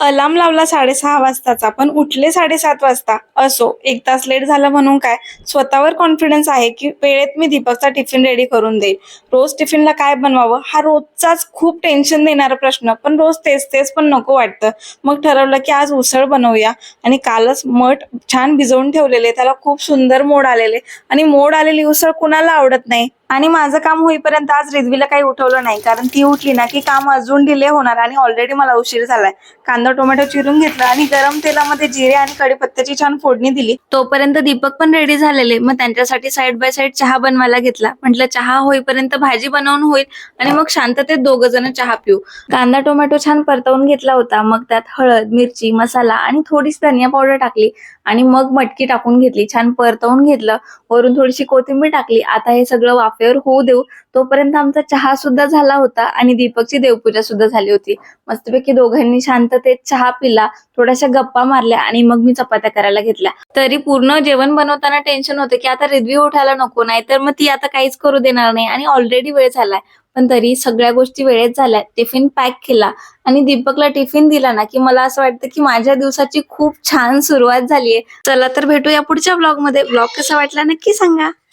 Alarm लावला 6:30 वाजताचा, पण उठले 7:30 वाजता. असो, 1 तास लेट झालं म्हणून काय? स्वतःवर कॉन्फिडन्स आहे, की वेळेत मी दीपकचा टिफिन रेडी करून देईल. रोज टिफिनला काय बनवावं? हा रोजचाच खूप टेन्शन देणारा प्रश्न. पण रोज तेच-तेच पण नको वाटतं. मग ठरवलं, की आज उसळ बनवूया आणि कालच मठ छान भिजवून ठेवलेले. त्याला खूप सुंदर मोड आलेले आणि मोड आलेली उसळ कुणाला आवडत नाही? आणि माझं काम होईपर्यंत आज रिधवीला काही उठवलं नाही, कारण ती उठली ना, की काम अजून डिले होणार आणि ऑलरेडी मला उशीर झालाय. कांदा टोमॅटो चिरून घेतला आणि गरम तेलामध्ये जिरे आणि कढीपत्त्याची छान फोडणी दिली. तोपर्यंत दीपक पण रेडी झालेले. मग त्यांच्यासाठी साइड बाय साइड चहा बनवायला घेतला. म्हटलं चहा होईपर्यंत भाजी बनवून होईल आणि मग शांततेत दोघं जण चहा पिऊ. कांदा टोमॅटो छान परतवून घेतला होता. मग त्यात हळद, मिरची, मसाला आणि थोडीशी धनिया पावडर टाकली आणि मग मटकी टाकून घेतली. छान परतवून घेतलं. वरून थोडीशी कोथिंबीर टाकली. आता हे सगळं वाफेवर होऊ देऊ. तोपर्यंत आमचा चहा सुद्धा झाला होता आणि दीपकची देवपूजा सुद्धा झाली होती. मस्तपैकी दोघांनी शांततेत चहा पिला, थोड्याशा गप्पा मारल्या आणि मग मी चपात्या करायला घेतल्या. तरी पूर्ण जेवण बनवताना टेन्शन होतं, की आता रिधवी उठायला नको, नाही तर मग ती आता काहीच करू देणार नाही आणि ऑलरेडी वेळ झालाय. पण तरी सगळ्या गोष्टी वेळेत झाल्या. टिफिन पॅक केला आणि दीपकला टिफिन दिला ना, की मला असं वाटतं, की माझ्या दिवसाची खूप छान सुरुवात झालीये. चला तर भेटूया पुढच्या ब्लॉगमध्ये. ब्लॉग कसा वाटला नक्की सांगा.